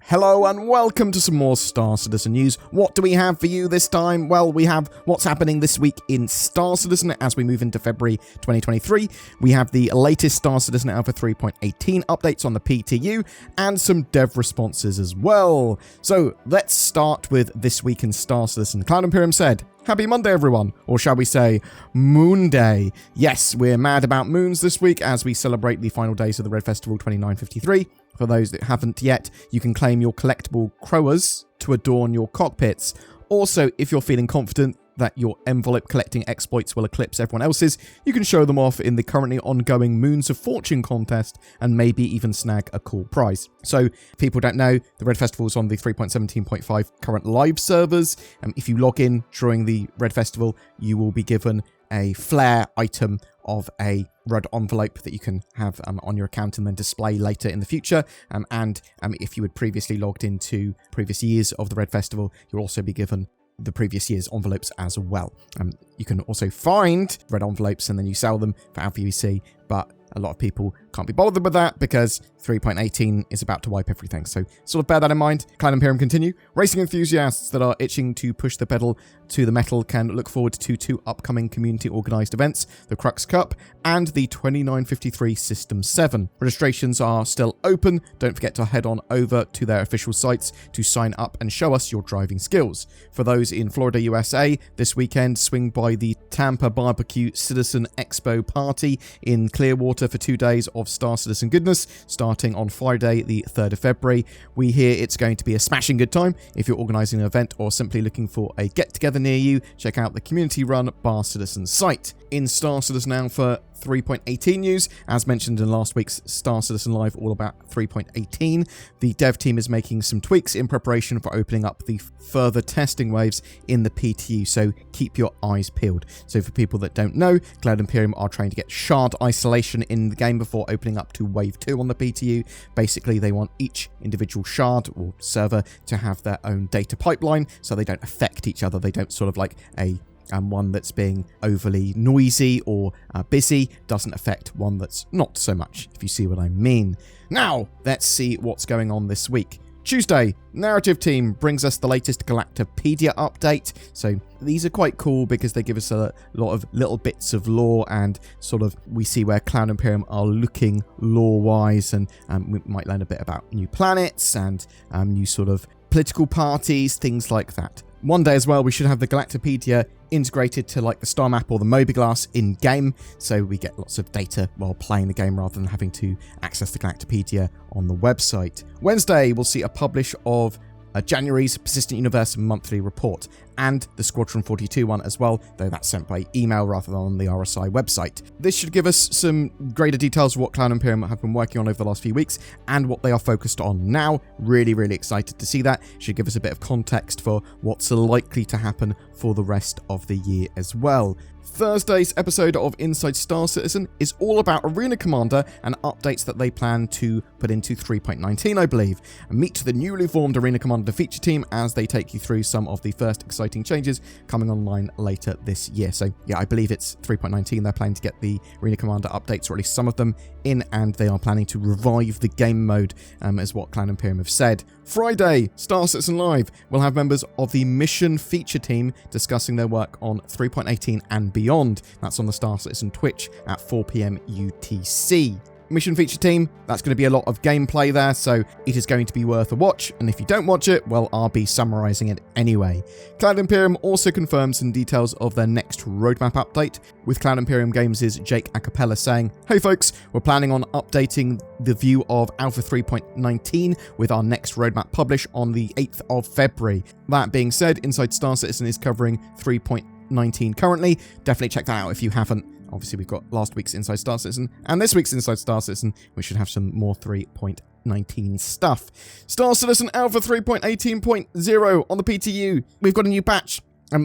Hello and welcome to some more Star Citizen news. What do we have for you this time? Well, we have what's happening this week in Star Citizen as we move into February 2023. We have the latest Star Citizen Alpha 3.18 updates on the PTU and some dev responses as well. So let's start with this week in Star Citizen. Cloud Imperium said, "Happy Monday, everyone," or shall we say, Moon Day. Yes, we're mad about moons this week as we celebrate the final days of the Red Festival 2953. For those that haven't yet, you can claim your collectible crowers to adorn your cockpits. Also, if you're feeling confident that your envelope collecting exploits will eclipse everyone else's, you can show them off in the currently ongoing Moons of Fortune contest and maybe even snag a cool prize. So, if people don't know, the Red Festival is on the 3.17.5 current live servers. If you log in during the Red Festival, you will be given a flare item of a red envelope that you can have on your account and then display later in the future. And if you had previously logged into previous years of the Red Festival, you'll also be given the previous year's envelopes as well. You can also find red envelopes and then you sell them for Alpha UC, but a lot of people can't be bothered with that because 3.18 is about to wipe everything. So sort of bear that in mind. Cloud Imperium continue. Racing enthusiasts that are itching to push the pedal to the metal can look forward to two upcoming community organised events, the Crux Cup and the 2953 System 7. Registrations are still open. Don't forget to head on over to their official sites to sign up and show us your driving skills. For those in Florida, USA, this weekend, swing by the Tampa Barbecue Citizen Expo Party in Clearwater for 2 days of Star Citizen goodness, starting on Friday, the 3rd of February. We hear it's going to be a smashing good time. If you're organising an event or simply looking for a get-together near you, check out the community-run Bar Citizen site. In Star Citizen Alpha 3.18 news, as mentioned in last week's Star Citizen Live all about 3.18, the dev team is making some tweaks in preparation for opening up the further testing waves in the PTU, so keep your eyes peeled. So for people that don't know, Cloud Imperium are trying to get shard isolation in the game before opening up to wave 2 on the PTU. Basically, they want each individual shard or server to have their own data pipeline so they don't affect each other. They don't sort of like a one that's being overly noisy or busy doesn't affect one that's not so much, if you see what I mean. Now, let's see what's going on this week. Tuesday, Narrative Team brings us the latest Galactopedia update. So these are quite cool because they give us a lot of little bits of lore and sort of we see where Cloud Imperium are looking lore-wise, and we might learn a bit about new planets and new sort of political parties, things like that. One day as well, we should have the Galactopedia integrated to like the star map or the Mobiglass in game, so we get lots of data while playing the game rather than having to access the Galactopedia on the website. Wednesday, we'll see a publish of January's Persistent Universe monthly report and the Squadron 42 one as well, though that's sent by email rather than on the RSI website. This should give us some greater details of what Cloud Imperium have been working on over the last few weeks and what they are focused on now. Really, really excited to see that. Should give us a bit of context for what's likely to happen for the rest of the year as well. Thursday's episode of Inside Star Citizen is all about Arena Commander and updates that they plan to put into 3.19, I believe. Meet the newly formed Arena Commander feature team as they take you through some of the first exciting changes coming online later this year. So yeah, I believe it's 3.19. They're planning to get the Arena Commander updates, or at least some of them, in, and they are planning to revive the game mode, as what Cloud Imperium have said. Friday, Star Citizen Live will have members of the Mission feature team discussing their work on 3.18 and beyond. That's on the Star Citizen Twitch at 4 PM UTC. Mission feature team, that's going to be a lot of gameplay there, so it is going to be worth a watch, and if you don't watch it, well, I'll be summarising it anyway. Cloud Imperium also confirms some details of their next roadmap update, with Cloud Imperium Games' Jake Acapella saying, "Hey folks, we're planning on updating the view of Alpha 3.19 with our next roadmap publish on the 8th of February. That being said, Inside Star Citizen is covering 3.19 currently. Definitely check that out if you haven't. Obviously, we've got last week's Inside Star Citizen and this week's Inside Star Citizen. We should have some more 3.19 stuff. Star Citizen Alpha 3.18.0 on the PTU. We've got a new patch.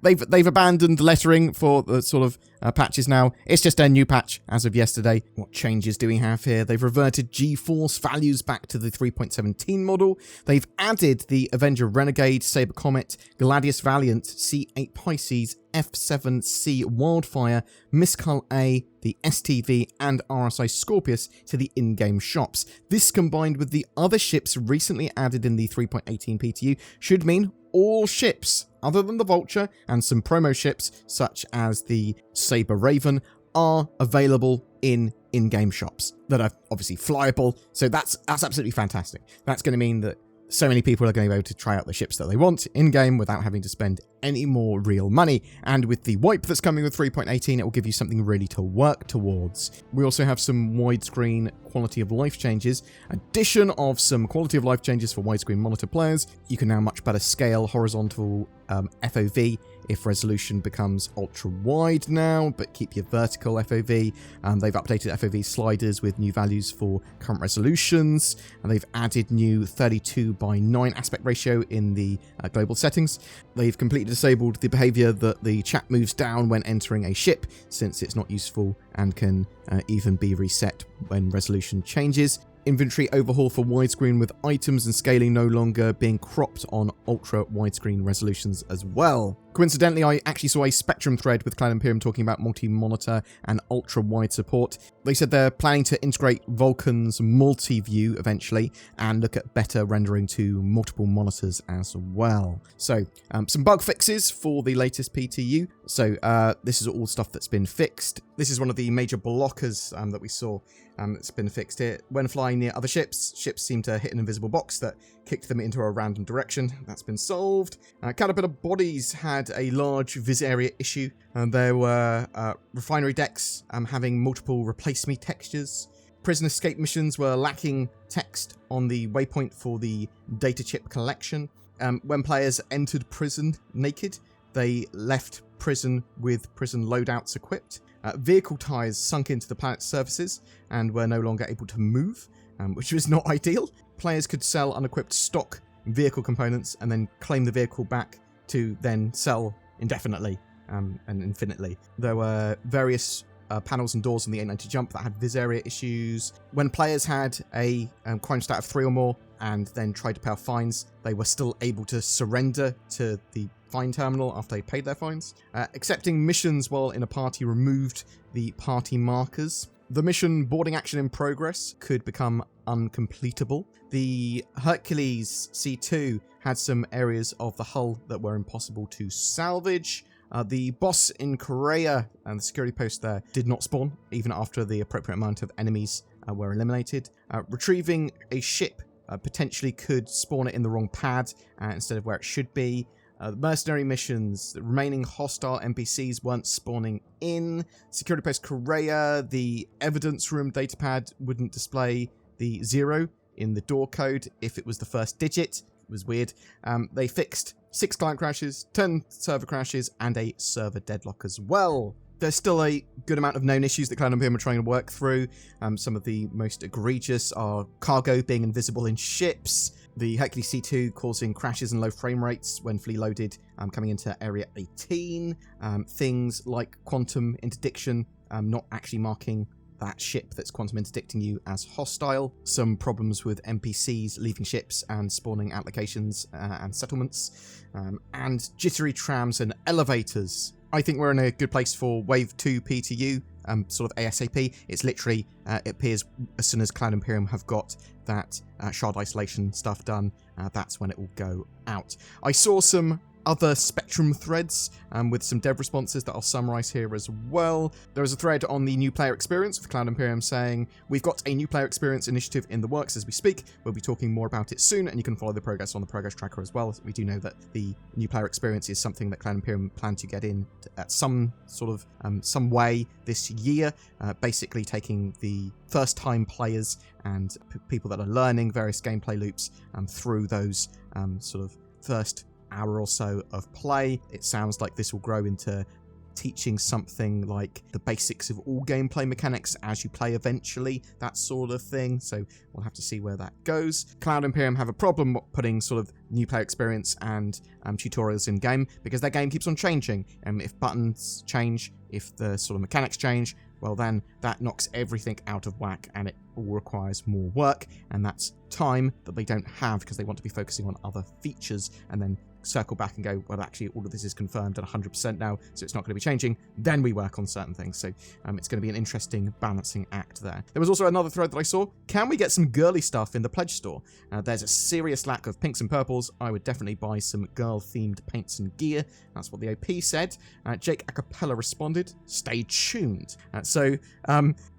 They've abandoned lettering for the sort of patches now. It's just a new patch as of yesterday. What changes do we have here? They've reverted G-Force values back to the 3.17 model. They've added the Avenger Renegade, Saber Comet, Gladius Valiant, C8 Pisces, F7C Wildfire, Miscull A, the STV, and RSI Scorpius to the in-game shops. This, combined with the other ships recently added in the 3.18 PTU, should mean all ships, other than the Vulture and some promo ships such as the Saber Raven, are available in in-game shops that are obviously flyable. So that's absolutely fantastic. That's going to mean that so many people are going to be able to try out the ships that they want in-game without having to spend any more real money. And with the wipe that's coming with 3.18, it will give you something really to work towards. We also have some widescreen quality of life changes. Addition of some quality of life changes for widescreen monitor players. You can now much better scale horizontal FOV if resolution becomes ultra wide now, but keep your vertical FOV. They've updated FOV sliders with new values for current resolutions, and they've added new 32:9 aspect ratio in the global settings. They've completely disabled the behavior that the chat moves down when entering a ship, since it's not useful and can even be reset when resolution changes. Inventory overhaul for widescreen, with items and scaling no longer being cropped on ultra widescreen resolutions as well. Coincidentally, I actually saw a Spectrum thread with Cloud Imperium talking about multi-monitor and ultra-wide support. They said they're planning to integrate Vulcan's multi-view eventually and look at better rendering to multiple monitors as well. So, some bug fixes for the latest PTU. So, this is all stuff that's been fixed. This is one of the major blockers that we saw that's been fixed here. When flying near other ships, ships seem to hit an invisible box that kicked them into a random direction. That's been solved. Caterpillar bodies had a large vis area issue, and there were refinery decks having multiple replace me textures. Prison escape missions were lacking text on the waypoint for the data chip collection. When players entered prison naked, they left prison with prison loadouts equipped. Vehicle tires sunk into the planet's surfaces and were no longer able to move, which was not ideal. Players could sell unequipped stock vehicle components and then claim the vehicle back to then sell indefinitely and infinitely. There were various panels and doors on the 890 jump that had vis area issues. When players had a crime stat of 3 or more and then tried to pay off fines, they were still able to surrender to the fine terminal after they paid their fines. Accepting missions while in a party removed the party markers. The mission boarding action in progress could become uncompletable. The Hercules C2 had some areas of the hull that were impossible to salvage. The boss in Korea and the security post there did not spawn, even after the appropriate amount of enemies were eliminated. Retrieving a ship potentially could spawn it in the wrong pad instead of where it should be. Mercenary missions, the remaining hostile NPCs weren't spawning in. Security post Korea, the evidence room datapad wouldn't display the 0 in the door code if it was the first digit. It was weird. They fixed 6 client crashes, 10 server crashes, and a server deadlock as well. There's still a good amount of known issues that Cloud Imperium are trying to work through. Some of the most egregious are cargo being invisible in ships, the Hercules C2 causing crashes and low frame rates when fully loaded coming into Area 18, things like quantum interdiction not actually marking that ship that's quantum interdicting you as hostile, some problems with NPCs leaving ships and spawning applications and settlements, and jittery trams and elevators. I think we're in a good place for Wave 2 PTU, sort of ASAP. It's literally, it appears as soon as Cloud Imperium have got that shard isolation stuff done, that's when it will go out. I saw some other Spectrum threads with some dev responses that I'll summarize here as well. There is a thread on the new player experience with Cloud Imperium saying, we've got a new player experience initiative in the works as we speak. We'll be talking more about it soon, and you can follow the progress on the progress tracker as well. We do know that the new player experience is something that Cloud Imperium plan to get in at some sort of some way this year, basically taking the first time players and people that are learning various gameplay loops through those sort of first hour or so of play. It sounds like this will grow into teaching something like the basics of all gameplay mechanics as you play eventually, that sort of thing. So we'll have to see where that goes. Cloud Imperium have a problem putting sort of new player experience and tutorials in game because their game keeps on changing. And if buttons change, if the sort of mechanics change, well then that knocks everything out of whack and it all requires more work, and that's time that they don't have because they want to be focusing on other features and then circle back and go, well, actually all of this is confirmed at 100% now, so it's not going to be changing. Then we work on certain things. So it's going to be an interesting balancing act there. There was also another thread that I saw. Can we get some girly stuff in the pledge store? There's a serious lack of pinks and purples. I would definitely buy some girl-themed paints and gear. That's what the OP said. Jake Acapella responded, stay tuned.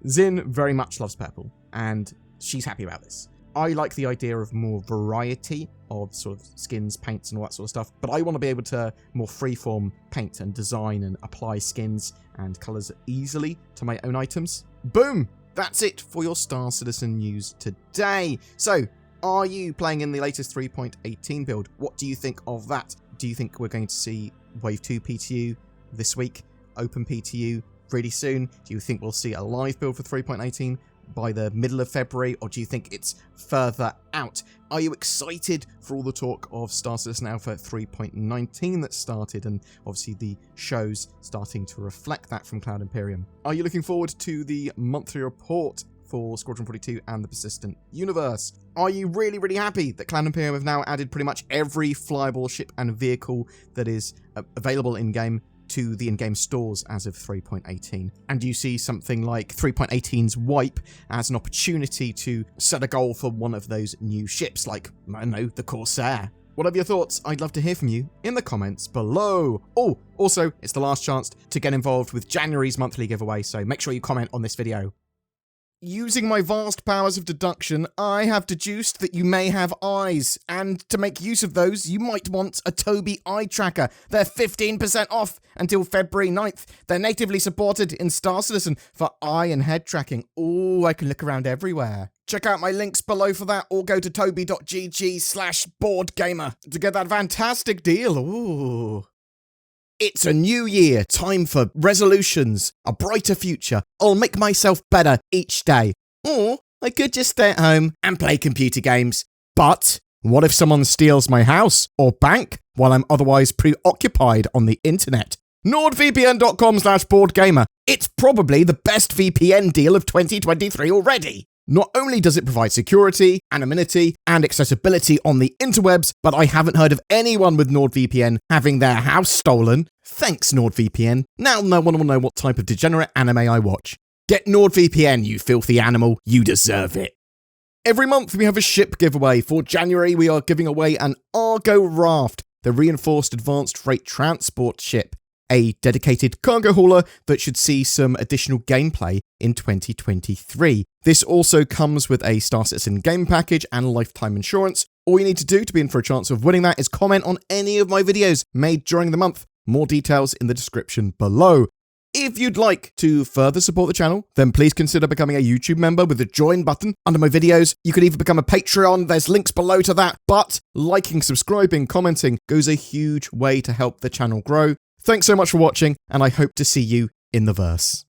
Zin very much loves purple, and she's happy about this. I like the idea of more variety of sort of skins, paints, and all that sort of stuff, but I want to be able to more freeform paint and design and apply skins and colours easily to my own items. Boom! That's it for your Star Citizen news today. So, are you playing in the latest 3.18 build? What do you think of that? Do you think we're going to see Wave 2 PTU this week? Open PTU really soon? Do you think we'll see a live build for 3.18? By the middle of February, or do you think it's further out? Are you excited for all the talk of Star Citizen Alpha 3.19 that started, and obviously the shows starting to reflect that from Cloud Imperium? Are you looking forward to the monthly report for Squadron 42 and the Persistent Universe? Are you really, really happy that Cloud Imperium have now added pretty much every flyable ship and vehicle that is available in-game to the in-game stores as of 3.18? And do you see something like 3.18's wipe as an opportunity to set a goal for one of those new ships, like, I don't know, the Corsair? Whatever your thoughts, I'd love to hear from you in the comments below. Oh, also, it's the last chance to get involved with January's monthly giveaway, so make sure you comment on this video. Using my vast powers of deduction, I have deduced that you may have eyes, and to make use of those, you might want a Tobii eye tracker. They're 15% off until February 9th. They're natively supported in Star Citizen for eye and head tracking. Ooh, I can look around everywhere. Check out my links below for that, or go to tobii.gg/BoredGamer to get that fantastic deal. Ooh. It's a new year, time for resolutions, a brighter future. I'll make myself better each day. Or I could just stay at home and play computer games. But what if someone steals my house or bank while I'm otherwise preoccupied on the internet? NordVPN.com/BoredGamer. It's probably the best VPN deal of 2023 already. Not only does it provide security, anonymity, and accessibility on the interwebs, but I haven't heard of anyone with NordVPN having their house stolen. Thanks, NordVPN. Now no one will know what type of degenerate anime I watch. Get NordVPN, you filthy animal. You deserve it. Every month we have a ship giveaway. For January, we are giving away an Argo Raft, the reinforced advanced freight transport ship, a dedicated cargo hauler that should see some additional gameplay in 2023. This also comes with a Star Citizen game package and lifetime insurance. All you need to do to be in for a chance of winning that is comment on any of my videos made during the month. More details in the description below. If you'd like to further support the channel, then please consider becoming a YouTube member with the join button under my videos. You could even become a Patreon. There's links below to that. But liking, subscribing, commenting goes a huge way to help the channel grow. Thanks so much for watching, and I hope to see you in the verse.